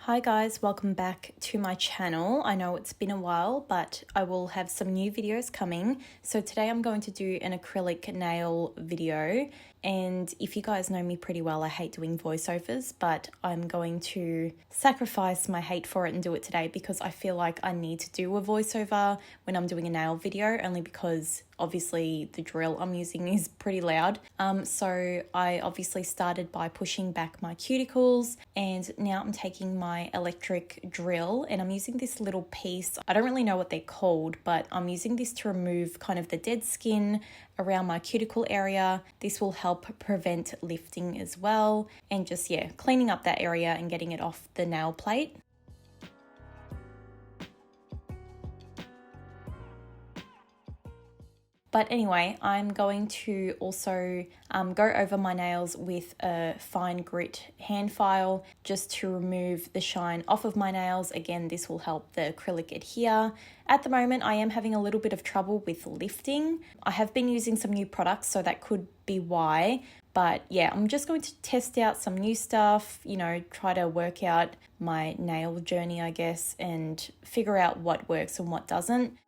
Hi guys, welcome back to my channel. I know it's been a while, but I will have some new videos coming. So today I'm going to do an acrylic nail video. And if you guys know me pretty well, I hate doing voiceovers, but I'm going to sacrifice my hate for it and do it today because I feel like I need to do a voiceover when I'm doing a nail video, only because obviously the drill I'm using is pretty loud. So I obviously started by pushing back my cuticles, and now I'm taking my electric drill and I'm using this little piece. I don't really know what they're called, but I'm using this to remove kind of the dead skin around my cuticle area. This will help prevent lifting as well, and just cleaning up that area and getting it off the nail plate. But anyway, I'm going to also go over my nails with a fine grit hand file just to remove the shine off of my nails. Again, this will help the acrylic adhere. At the moment, I am having a little bit of trouble with lifting. I have been using some new products, so that could be why. But yeah, I'm just going to test out some new stuff, try to work out my nail journey, I guess, and figure out what works and what doesn't.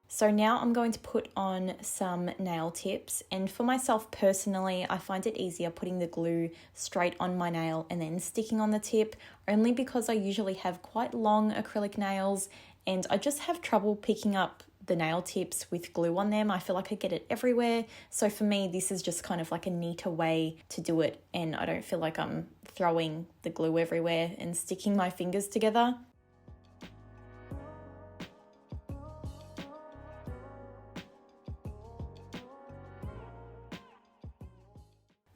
So now I'm going to put on some nail tips, and for myself personally, I find it easier putting the glue straight on my nail and then sticking on the tip, only because I usually have quite long acrylic nails and I just have trouble picking up the nail tips with glue on them. I feel like I get it everywhere. So for me, this is just kind of like a neater way to do it, and I don't feel like I'm throwing the glue everywhere and sticking my fingers together.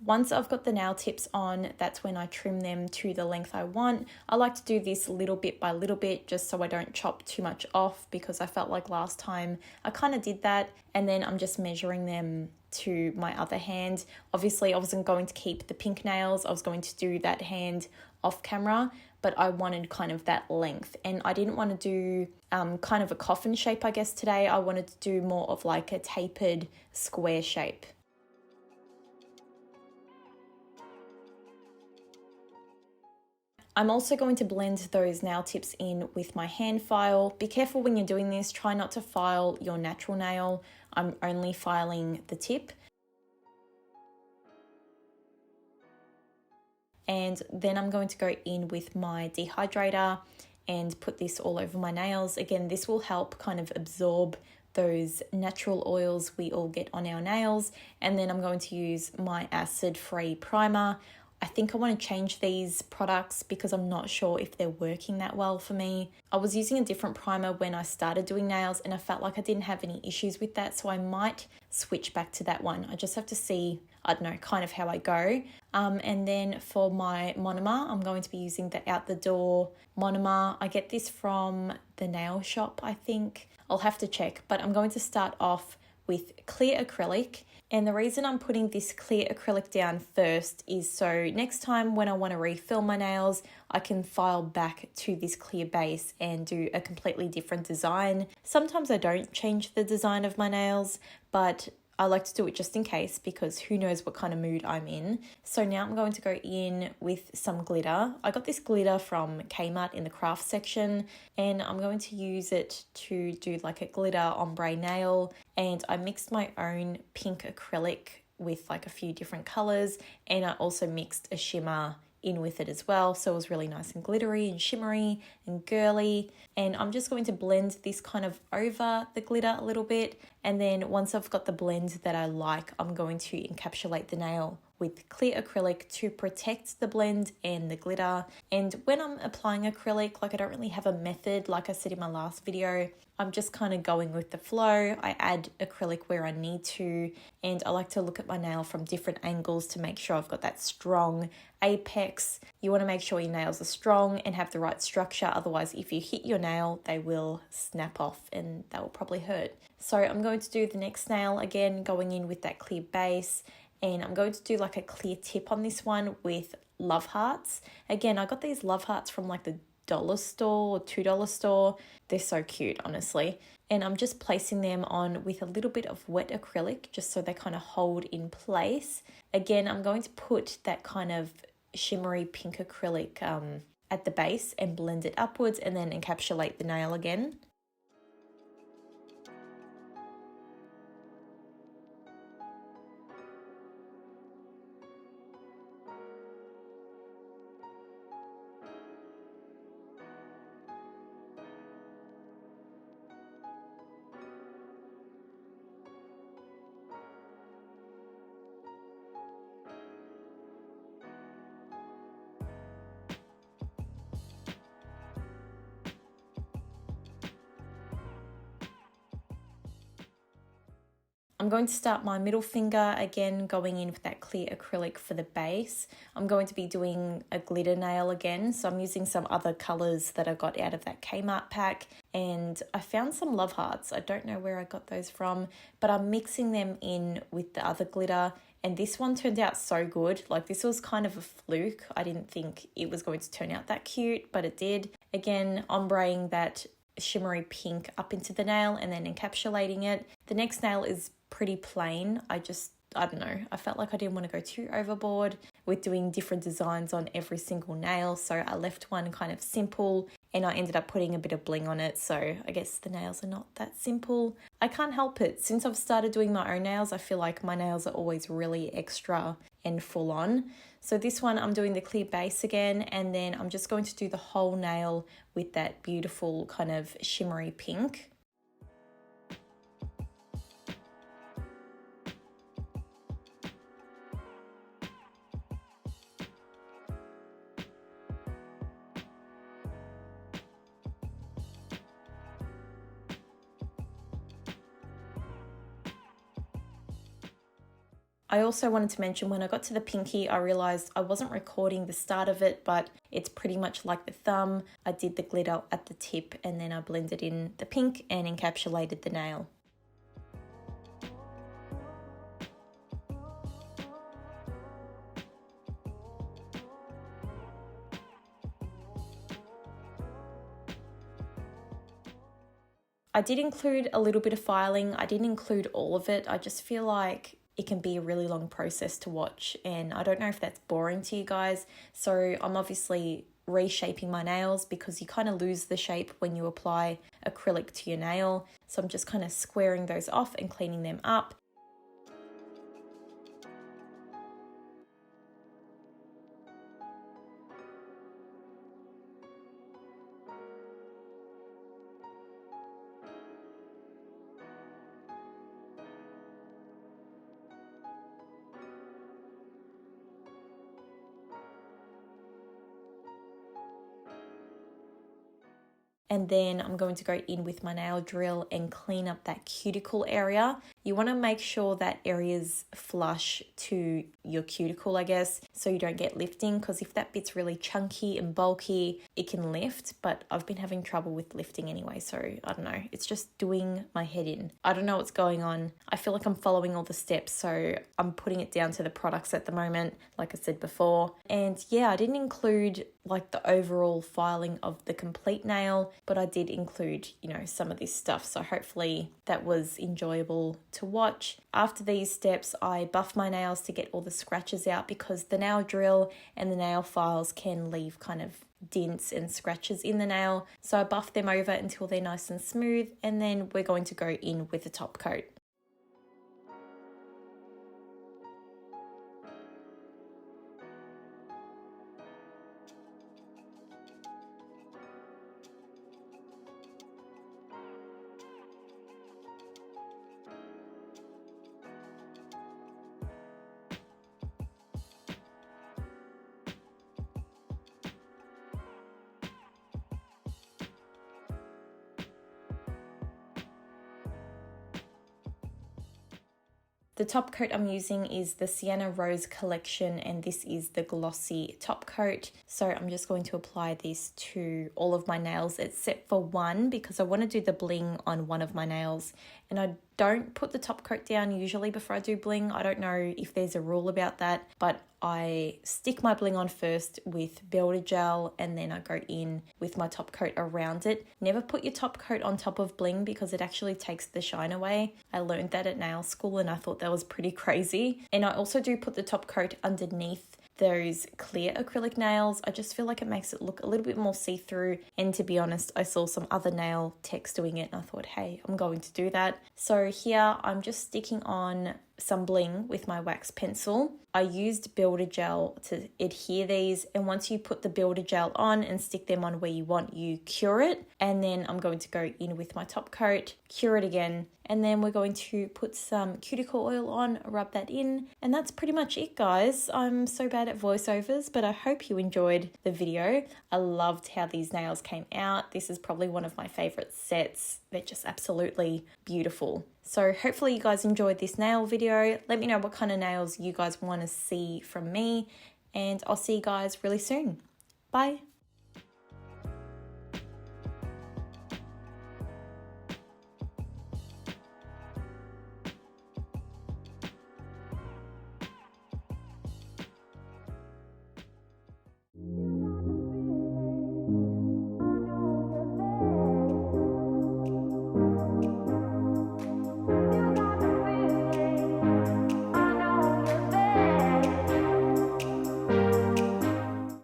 Once I've got the nail tips on, that's when I trim them to the length I want. I like to do this little bit by little bit just so I don't chop too much off, because I felt like last time I kind of did that, and then I'm just measuring them to my other hand. Obviously, I wasn't going to keep the pink nails. I was going to do that hand off camera, but I wanted kind of that length, and I didn't want to do kind of a coffin shape, I guess, today. I wanted to do more of like a tapered square shape. I'm also going to blend those nail tips in with my hand file. Be careful when you're doing this, try not to file your natural nail. I'm only filing the tip. And then I'm going to go in with my dehydrator and put this all over my nails. Again, this will help kind of absorb those natural oils we all get on our nails. And then I'm going to use my acid-free primer. I think I want to change these products because I'm not sure if they're working that well for me. I was using a different primer when I started doing nails and I felt like I didn't have any issues with that, so I might switch back to that one. I just have to see, I don't know, kind of how I go. And then for my monomer, I'm going to be using the Out the Door monomer. I get this from the nail shop, I think. I'll have to check, but I'm going to start off with clear acrylic. And the reason I'm putting this clear acrylic down first is so next time when I want to refill my nails, I can file back to this clear base and do a completely different design. Sometimes I don't change the design of my nails, but I like to do it just in case, because who knows what kind of mood I'm in. So now I'm going to go in with some glitter. I got this glitter from Kmart in the craft section, and I'm going to use it to do like a glitter ombre nail. And I mixed my own pink acrylic with like a few different colors, and I also mixed a shimmer in with it as well, so it was really nice and glittery and shimmery and girly. And I'm just going to blend this kind of over the glitter a little bit, and then once I've got the blend that I like, I'm going to encapsulate the nail with clear acrylic to protect the blend and the glitter. And when I'm applying acrylic, like I don't really have a method, like I said in my last video. I'm just kind of going with the flow. I add acrylic where I need to, and I like to look at my nail from different angles to make sure I've got that strong apex. You want to make sure your nails are strong and have the right structure, otherwise if you hit your nail, they will snap off and that will probably hurt. So I'm going to do the next nail, again going in with that clear base, and I'm going to do like a clear tip on this one with love hearts. Again, I got these love hearts from like the dollar store or $2 store. They're so cute, honestly. And I'm just placing them on with a little bit of wet acrylic just so they kind of hold in place. Again, I'm going to put that kind of shimmery pink acrylic at the base and blend it upwards and then encapsulate the nail again. I'm going to start my middle finger again, going in with that clear acrylic for the base. I'm going to be doing a glitter nail again, so I'm using some other colours that I got out of that Kmart pack, and I found some love hearts. I don't know where I got those from, but I'm mixing them in with the other glitter, and this one turned out so good. Like, this was kind of a fluke. I didn't think it was going to turn out that cute, but it did. Again, ombreing that shimmery pink up into the nail and then encapsulating it. The next nail is pretty plain. I don't know, I felt like I didn't want to go too overboard with doing different designs on every single nail, so I left one kind of simple and I ended up putting a bit of bling on it, so I guess the nails are not that simple. I can't help it. Since I've started doing my own nails, I feel like my nails are always really extra and full on. So this one I'm doing the clear base again, and then I'm just going to do the whole nail with that beautiful kind of shimmery pink. I also wanted to mention, when I got to the pinky, I realized I wasn't recording the start of it, but it's pretty much like the thumb. I did the glitter at the tip and then I blended in the pink and encapsulated the nail. I did include a little bit of filing. I didn't include all of it. I just feel like it can be a really long process to watch, and I don't know if that's boring to you guys. So I'm obviously reshaping my nails because you kind of lose the shape when you apply acrylic to your nail. So I'm just kind of squaring those off and cleaning them up. And then I'm going to go in with my nail drill and clean up that cuticle area. You want to make sure that area's flush to your cuticle, I guess, so you don't get lifting, because if that bit's really chunky and bulky, it can lift, but I've been having trouble with lifting anyway, so I don't know. It's just doing my head in. I don't know what's going on. I feel like I'm following all the steps, so I'm putting it down to the products at the moment, like I said before. And yeah, I didn't include like the overall filing of the complete nail, but I did include, some of this stuff. So hopefully that was enjoyable to watch. After these steps, I buff my nails to get all the scratches out, because the nail drill and the nail files can leave kind of dents and scratches in the nail. So I buff them over until they're nice and smooth, and then we're going to go in with the top coat. The top coat I'm using is the Sienna Rose collection, and this is the glossy top coat. So I'm just going to apply this to all of my nails except for one, because I want to do the bling on one of my nails. And I don't put the top coat down usually before I do bling. I don't know if there's a rule about that, but I stick my bling on first with builder gel, and then I go in with my top coat around it. Never put your top coat on top of bling, because it actually takes the shine away. I learned that at nail school and I thought that was pretty crazy. And I also do put the top coat underneath those clear acrylic nails. I just feel like it makes it look a little bit more see-through, and to be honest, I saw some other nail techs doing it and I thought, hey, I'm going to do that. So here I'm just sticking on some bling with my wax pencil. I used builder gel to adhere these, and once you put the builder gel on and stick them on where you want, you cure it, and then I'm going to go in with my top coat, cure it again, and then we're going to put some cuticle oil on, rub that in, and that's pretty much it, guys. I'm so bad at voiceovers, but I hope you enjoyed the video. I loved how these nails came out. This is probably one of my favorite sets. They're just absolutely beautiful. So hopefully you guys enjoyed this nail video. Let me know what kind of nails you guys want to see from me, and I'll see you guys really soon. Bye.